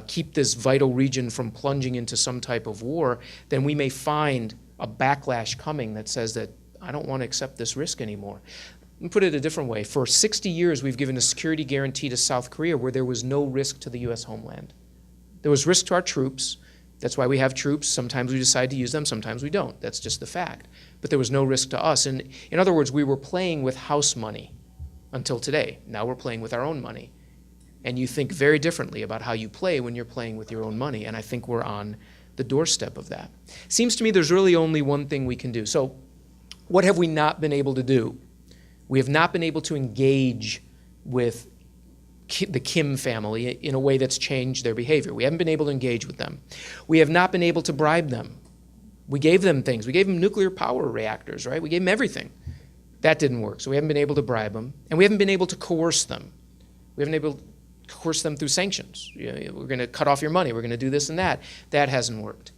keep this vital region from plunging into some type of war, then we may find a backlash coming that says that I don't want to accept this risk anymore. Let me put it a different way. For 60 years, we've given a security guarantee to South Korea where there was no risk to the U.S. homeland. There was risk to our troops. That's why we have troops. Sometimes we decide to use them, sometimes we don't. That's just the fact. But there was no risk to us. And in other words, we were playing with house money until today. Now we're playing with our own money. And you think very differently about how you play when you're playing with your own money. And I think we're on the doorstep of that. Seems to me there's really only one thing we can do. So what have we not been able to do? We have not been able to engage with the Kim family in a way that's changed their behavior. We haven't been able to engage with them. We have not been able to bribe them. We gave them things. We gave them nuclear power reactors, right? We gave them everything. That didn't work. So we haven't been able to bribe them. And we haven't been able to coerce them. We haven't been able to coerce them through sanctions. We're going to cut off your money. We're going to do this and that. That hasn't worked.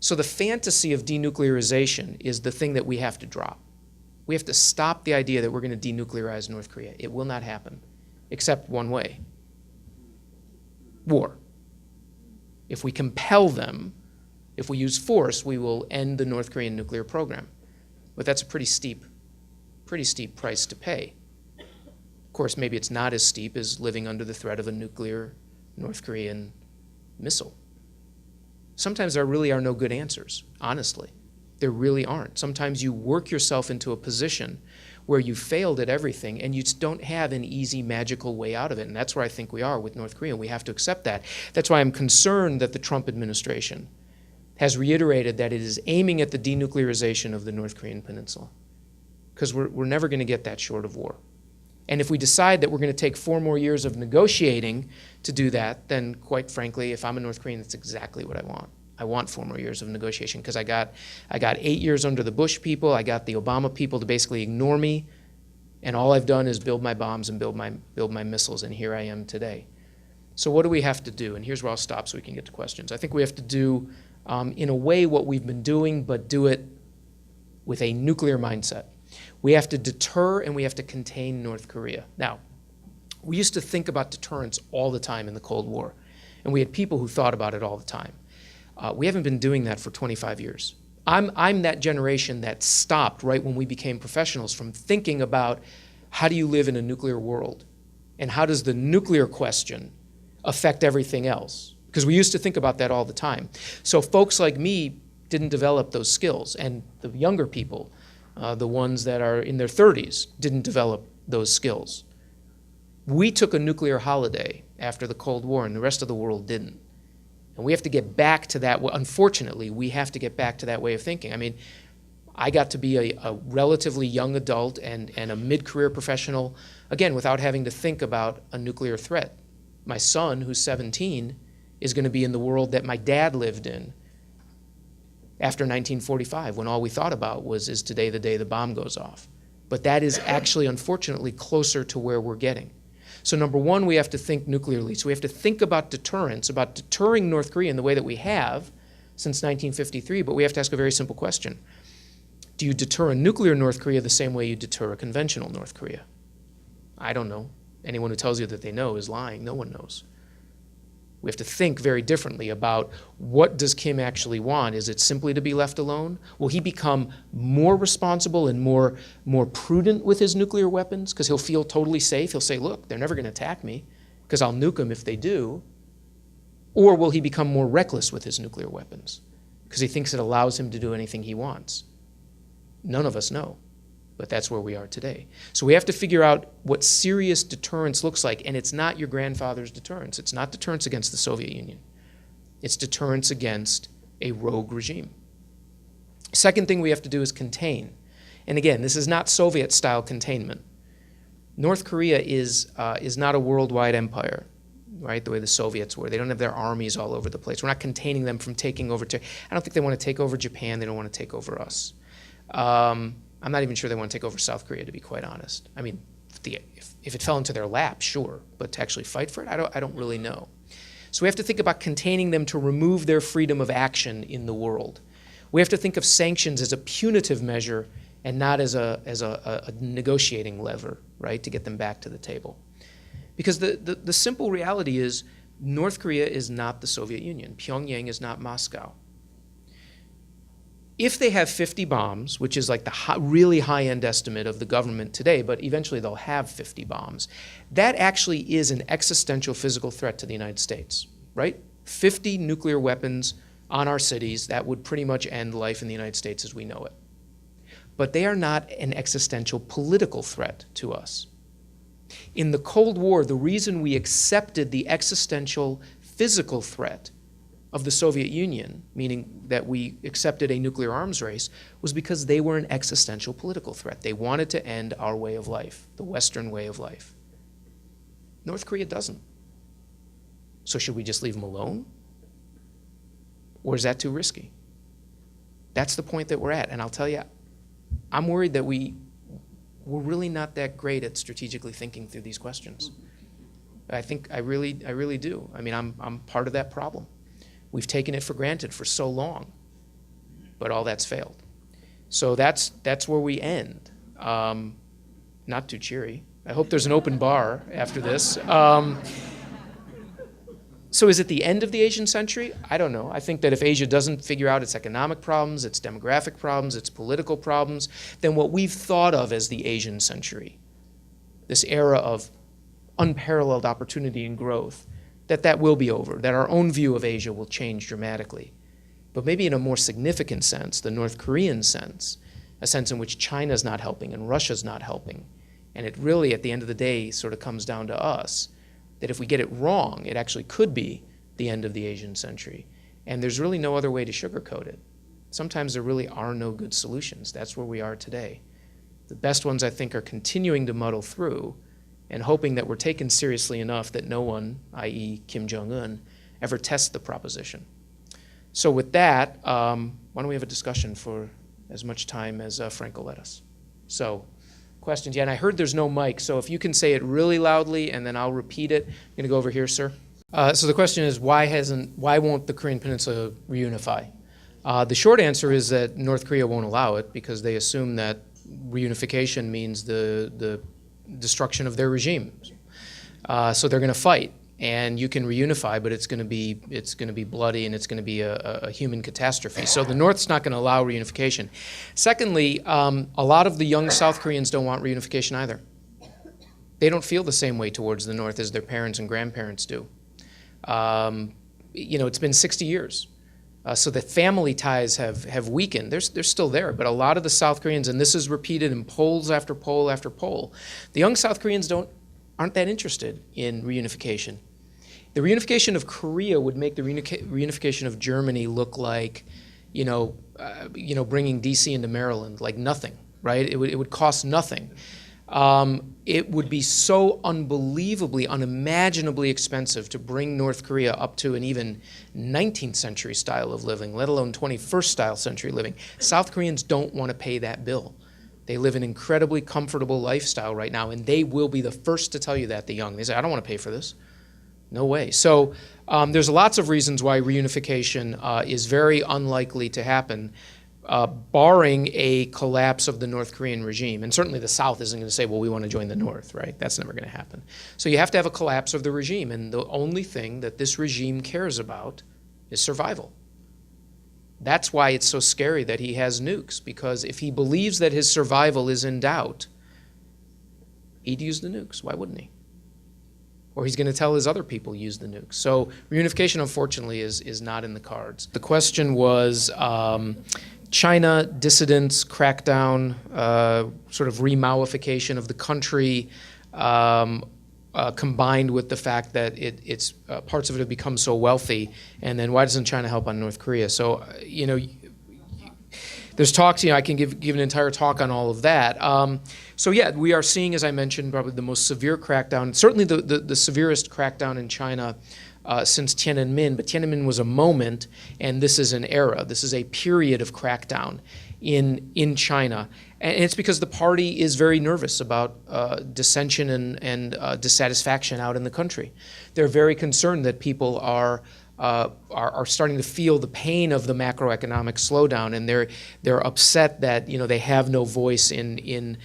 So the fantasy of denuclearization is the thing that we have to drop. We have to stop the idea that we're going to denuclearize North Korea. It will not happen, except one way: war. If we compel them, if we use force, we will end the North Korean nuclear program. But that's a pretty steep price to pay. Of course, maybe it's not as steep as living under the threat of a nuclear North Korean missile. Sometimes there really are no good answers, honestly. There really aren't. Sometimes you work yourself into a position where you failed at everything and you just don't have an easy, magical way out of it. And that's where I think we are with North Korea. We have to accept that. That's why I'm concerned that the Trump administration has reiterated that it is aiming at the denuclearization of the North Korean Peninsula. Because we're never going to get that short of war. And if we decide that we're going to take 4 more years of negotiating to do that, then quite frankly, if I'm a North Korean, that's exactly what I want. I want 4 more years of negotiation because I got 8 years under the Bush people. I got the Obama people to basically ignore me, and all I've done is build my bombs and build my missiles, and here I am today. So what do we have to do? And here's where I'll stop so we can get to questions. I think we have to do, in a way, what we've been doing, but do it with a nuclear mindset. We have to deter and we have to contain North Korea. Now, we used to think about deterrence all the time in the Cold War, and we had people who thought about it all the time. We haven't been doing that for 25 years. I'm that generation that stopped right when we became professionals from thinking about how do you live in a nuclear world and how does the nuclear question affect everything else? Because we used to think about that all the time. So folks like me didn't develop those skills, and the younger people, the ones that are in their 30s, didn't develop those skills. We took a nuclear holiday after the Cold War, and the rest of the world didn't. And we have to get back to that. Unfortunately, we have to get back to that way of thinking. I mean, I got to be a relatively young adult and a mid-career professional, again, without having to think about a nuclear threat. My son, who's 17, is going to be in the world that my dad lived in after 1945, when all we thought about was, is today the day the bomb goes off? But that is actually, unfortunately, closer to where we're getting. So number one, we have to think nuclearly. So we have to think about deterrence, about deterring North Korea in the way that we have since 1953, but we have to ask a very simple question. Do you deter a nuclear North Korea the same way you deter a conventional North Korea? I don't know. Anyone who tells you that they know is lying. No one knows. We have to think very differently about what does Kim actually want. Is it simply to be left alone? Will he become more responsible and more prudent with his nuclear weapons because he'll feel totally safe? He'll say, look, they're never going to attack me because I'll nuke them if they do. Or will he become more reckless with his nuclear weapons because he thinks it allows him to do anything he wants? None of us know. But that's where we are today. So we have to figure out what serious deterrence looks like, and it's not your grandfather's deterrence. It's not deterrence against the Soviet Union. It's deterrence against a rogue regime. Second thing we have to do is contain. And again, this is not Soviet-style containment. North Korea is not a worldwide empire. right? The way the Soviets were. They don't have their armies all over the place. We're not containing them from taking over. I don't think they want to take over Japan. They don't want to take over us. I'm not even sure they want to take over South Korea, to be quite honest. I mean, if it fell into their lap, sure. But to actually fight for it, I don't really know. So we have to think about containing them to remove their freedom of action in the world. We have to think of sanctions as a punitive measure and not as a negotiating lever, right, to get them back to the table. Because the simple reality is North Korea is not the Soviet Union. Pyongyang is not Moscow. If they have 50 bombs, which is like the really high-end estimate of the government today, but eventually they'll have 50 bombs, that actually is an existential physical threat to the United States, right? 50 nuclear weapons on our cities, that would pretty much end life in the United States as we know it. But they are not an existential political threat to us. In the Cold War, the reason we accepted the existential physical threat of the Soviet Union, meaning that we accepted a nuclear arms race, was because they were an existential political threat. They wanted to end our way of life, the Western way of life. North Korea doesn't. So should we just leave them alone? Or is that too risky? That's the point that we're at. And I'll tell you, I'm worried that we're really not that great at strategically thinking through these questions. I really do. I mean, I'm part of that problem. We've taken it for granted for so long, but all that's failed. So that's where we end. Not too cheery. I hope there's an open bar after this. So is it the end of the Asian century? I don't know. I think that if Asia doesn't figure out its economic problems, its demographic problems, its political problems, then what we've thought of as the Asian century, this era of unparalleled opportunity and growth, that will be over, that our own view of Asia will change dramatically. But maybe in a more significant sense, the North Korean sense, a sense in which China's not helping and Russia's not helping, and it really, at the end of the day, sort of comes down to us, that if we get it wrong, it actually could be the end of the Asian century. And there's really no other way to sugarcoat it. Sometimes there really are no good solutions. That's where we are today. The best ones, I think, are continuing to muddle through and hoping that we're taken seriously enough that no one, i.e. Kim Jong-un, ever tests the proposition. So with that, why don't we have a discussion for as much time as Frank will let us. So, questions? Yeah, and I heard there's no mic, so if you can say it really loudly and then I'll repeat it. I'm going to go over here, sir. So the question is, why won't the Korean Peninsula reunify? The short answer is that North Korea won't allow it because they assume that reunification means the destruction of their regime. So they're going to fight, and you can reunify, but it's going to be bloody and it's going to be a human catastrophe. So the North's not going to allow reunification. Secondly, a lot of the young South Koreans don't want reunification either. They don't feel the same way towards the North as their parents and grandparents do. It's been 60 years. So the family ties have weakened. They're still there, but a lot of the South Koreans, and this is repeated in polls after poll after poll, the young South Koreans aren't that interested in reunification. The reunification of Korea would make the reunification of Germany look like, bringing D.C. into Maryland, like nothing, right? It would cost nothing. It would be so unbelievably, unimaginably expensive to bring North Korea up to an even 19th century style of living, let alone 21st century living. South Koreans don't want to pay that bill. They live an incredibly comfortable lifestyle right now, and they will be the first to tell you that, the young. They say, I don't want to pay for this. No way. So there's lots of reasons why reunification is very unlikely to happen, barring a collapse of the North Korean regime. And certainly the South isn't going to say, well, we want to join the North, right? That's never going to happen. So you have to have a collapse of the regime, and the only thing that this regime cares about is survival. That's why it's so scary that he has nukes, because if he believes that his survival is in doubt, he'd use the nukes. Why wouldn't he? Or he's going to tell his other people use the nukes. So reunification, unfortunately, is not in the cards. The question was China, dissidents, crackdown, sort of re-Maoification of the country, combined with the fact that it's parts of it have become so wealthy, and then why doesn't China help on North Korea? So, there's talks, I can give an entire talk on all of that. So yeah, we are seeing, as I mentioned, probably the most severe crackdown, certainly the severest crackdown in China since Tiananmen, but Tiananmen was a moment, and this is an era. This is a period of crackdown in China. And it's because the party is very nervous about dissension and dissatisfaction out in the country. They're very concerned that people are starting to feel the pain of the macroeconomic slowdown, and they're upset that they have no voice in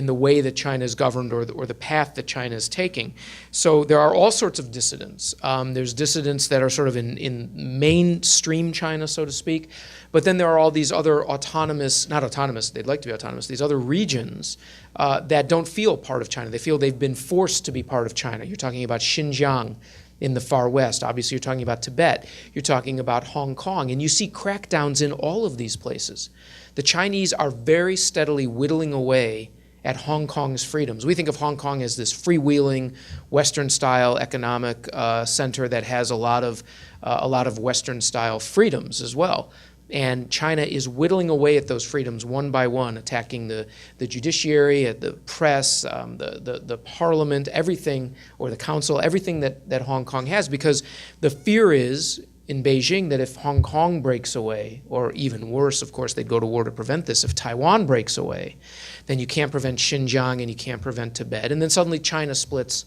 the way that China is governed or the path that China is taking. So there are all sorts of dissidents. There's dissidents that are sort of in mainstream China, so to speak, but then there are all these other not autonomous, they'd like to be autonomous, these other regions that don't feel part of China. They feel they've been forced to be part of China. You're talking about Xinjiang in the far west. Obviously, you're talking about Tibet. You're talking about Hong Kong. And you see crackdowns in all of these places. The Chinese are very steadily whittling away at Hong Kong's freedoms. We think of Hong Kong as this freewheeling, Western-style economic center that has a lot of Western-style freedoms as well. And China is whittling away at those freedoms one by one, attacking the judiciary, the press, the parliament, everything, or the council, everything that Hong Kong has, because the fear is in Beijing that if Hong Kong breaks away, or even worse, of course, they'd go to war to prevent this, if Taiwan breaks away, then you can't prevent Xinjiang and you can't prevent Tibet. And then suddenly China splits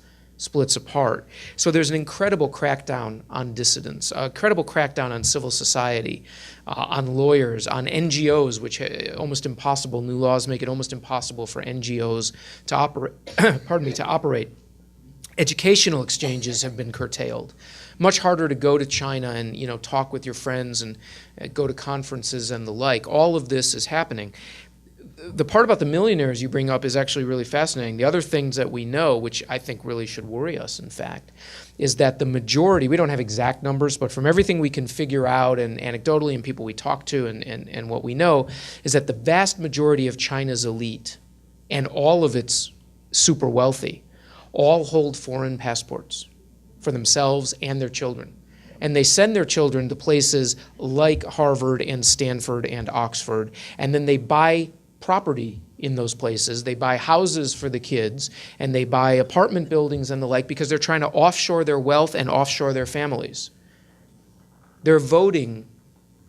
apart. So there's an incredible crackdown on dissidents, a incredible crackdown on civil society, on lawyers, on NGOs, which almost impossible. New laws make it almost impossible for NGOs to operate. Educational exchanges have been curtailed. Much harder to go to China and talk with your friends and go to conferences and the like. All of this is happening. The part about the millionaires you bring up is actually really fascinating. The other things that we know, which I think really should worry us, in fact, is that the majority, we don't have exact numbers, but from everything we can figure out and anecdotally and people we talk to and what we know, is that the vast majority of China's elite and all of its super wealthy all hold foreign passports for themselves and their children. And they send their children to places like Harvard and Stanford and Oxford, and then they buy property in those places. They buy houses for the kids, and they buy apartment buildings and the like because they're trying to offshore their wealth and offshore their families. They're voting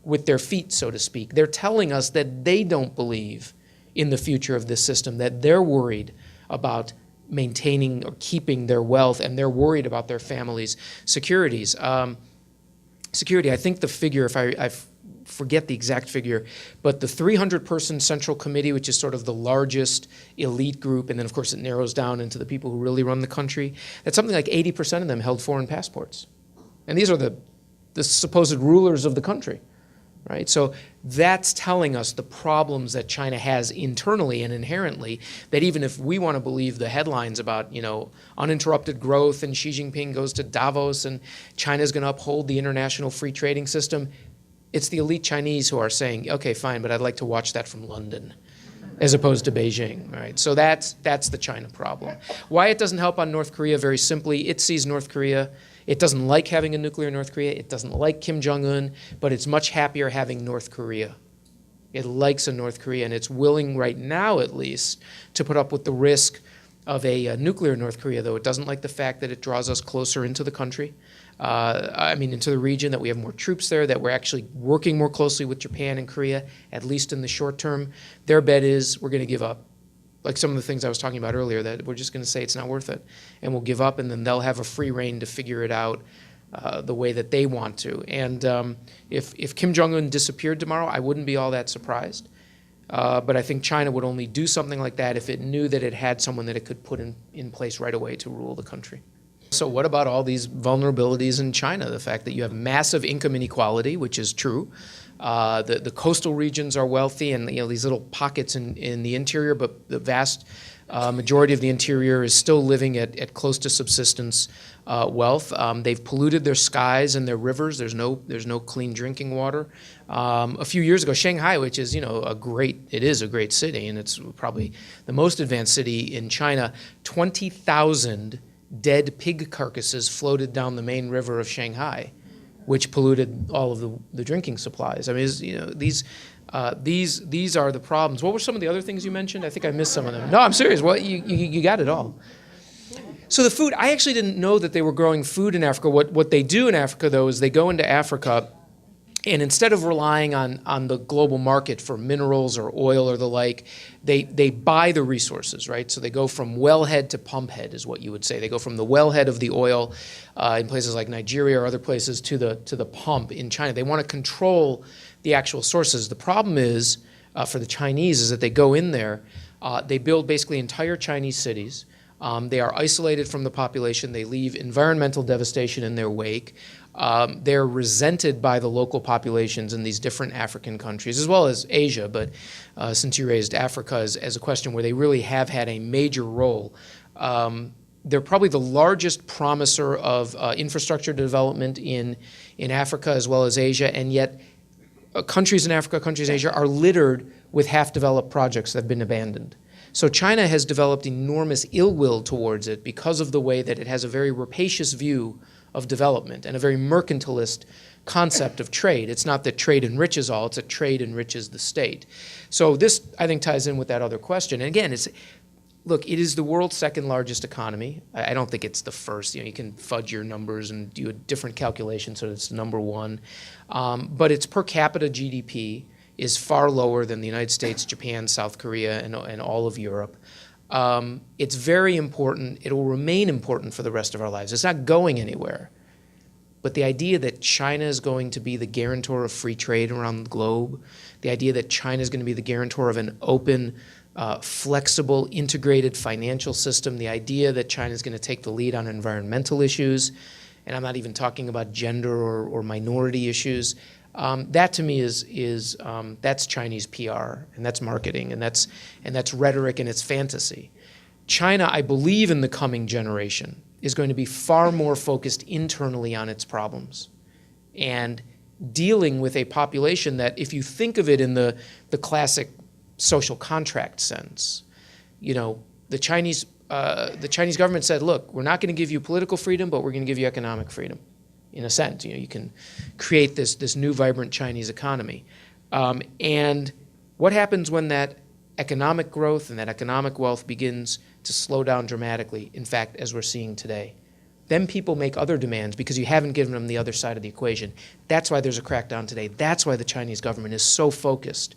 with their feet, so to speak. They're telling us that they don't believe in the future of this system, that they're worried about maintaining or keeping their wealth, and they're worried about their families' security. I think the figure, if I forget the exact figure, but the 300-person Central Committee, which is sort of the largest elite group, and then of course it narrows down into the people who really run the country, that's something like 80% of them held foreign passports. And these are the supposed rulers of the country, right? So that's telling us the problems that China has internally and inherently, that even if we want to believe the headlines about, uninterrupted growth and Xi Jinping goes to Davos and China's going to uphold the international free trading system, it's the elite Chinese who are saying, okay, fine, but I'd like to watch that from London as opposed to Beijing, right? So that's the China problem. Why it doesn't help on North Korea, very simply, it sees North Korea. It doesn't like having a nuclear North Korea. It doesn't like Kim Jong-un, but it's much happier having North Korea. It likes a North Korea, and it's willing right now, at least, to put up with the risk of a nuclear North Korea, though it doesn't like the fact that it draws us closer into the country. Into the region, that we have more troops there, that we're actually working more closely with Japan and Korea, at least in the short term. Their bet is we're going to give up. Like some of the things I was talking about earlier, that we're just going to say it's not worth it, and we'll give up, and then they'll have a free rein to figure it out the way that they want to. And if Kim Jong-un disappeared tomorrow, I wouldn't be all that surprised. But I think China would only do something like that if it knew that it had someone that it could put in place right away to rule the country. So what about all these vulnerabilities in China? The fact that you have massive income inequality, which is true. The coastal regions are wealthy, and these little pockets in the interior, but the vast majority of the interior is still living at close to subsistence wealth. They've polluted their skies and their rivers. There's no clean drinking water. A few years ago, Shanghai, which is a great city, and it's probably the most advanced city in China, 20,000 dead pig carcasses floated down the main river of Shanghai which polluted all of the drinking supplies. I mean, these are the problems. What were some of the other things you mentioned? I think I missed some of them. No, I'm serious. Well, you got it all. So the food, I actually didn't know that they were growing food in Africa. What they do in Africa, though, is they go into Africa, and instead of relying on the global market for minerals or oil or the like, they buy the resources, right? So they go from wellhead to pump head is what you would say. They go from the wellhead of the oil in places like Nigeria or other places to the pump in China. They want to control the actual sources. The problem is, for the Chinese, is that they go in there, they build basically entire Chinese cities. They are isolated from the population. They leave environmental devastation in their wake. They're resented by the local populations in these different African countries, as well as Asia. But since you raised Africa as a question where they really have had a major role, they're probably the largest promiser of infrastructure development in Africa as well as Asia, and yet countries in Africa, countries in Asia are littered with half-developed projects that have been abandoned. So China has developed enormous ill will towards it because of the way that it has a very rapacious view of development and a very mercantilist concept of trade. It's not that trade enriches all, it's that trade enriches the state. So this, I think, ties in with that other question. And again, look, it is the world's second largest economy. I don't think it's the first. You can fudge your numbers and do a different calculation so that it's number one. But its per capita GDP is far lower than the United States, Japan, South Korea, and all of Europe. It's very important. It will remain important for the rest of our lives. It's not going anywhere. But the idea that China is going to be the guarantor of free trade around the globe, the idea that China is going to be the guarantor of an open, flexible, integrated financial system, the idea that China is going to take the lead on environmental issues, and I'm not even talking about gender or minority issues, that to me is that's Chinese PR, and that's marketing, and that's rhetoric, and it's fantasy. China, I believe, in the coming generation is going to be far more focused internally on its problems and dealing with a population that, if you think of it in the classic social contract sense, the Chinese government said, look, we're not going to give you political freedom, but we're going to give you economic freedom. In a sense, you can create this new vibrant Chinese economy. And what happens when that economic growth and that economic wealth begins to slow down dramatically, in fact, as we're seeing today? Then people make other demands because you haven't given them the other side of the equation. That's why there's a crackdown today. That's why the Chinese government is so focused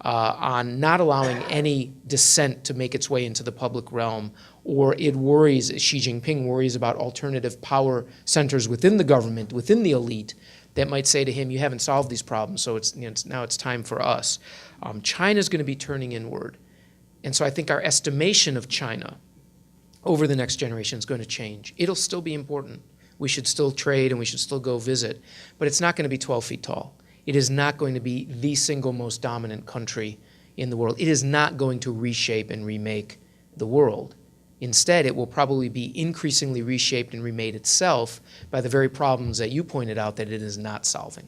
on not allowing any dissent to make its way into the public realm, or it worries, Xi Jinping worries about alternative power centers within the government, within the elite, that might say to him, you haven't solved these problems, so now it's time for us. China's going to be turning inward. And so I think our estimation of China over the next generation is going to change. It'll still be important. We should still trade and we should still go visit, but it's not going to be 12 feet tall. It is not going to be the single most dominant country in the world. It is not going to reshape and remake the world. Instead, it will probably be increasingly reshaped and remade itself by the very problems that you pointed out that it is not solving.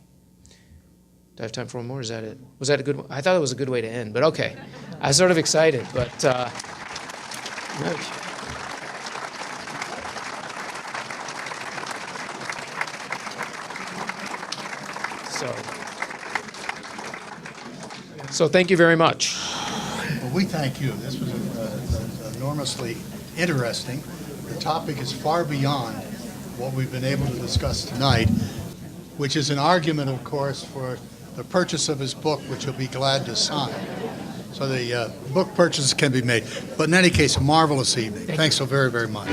Do I have time for one more? Is that it? Was that a good one? I thought it was a good way to end, but okay. I was sort of excited, but So thank you very much. Well, we thank you. This was enormously interesting. The topic is far beyond what we've been able to discuss tonight, which is an argument, of course, for the purchase of his book, which he'll be glad to sign. So the book purchases can be made. But in any case, a marvelous evening. Thanks so very, very much.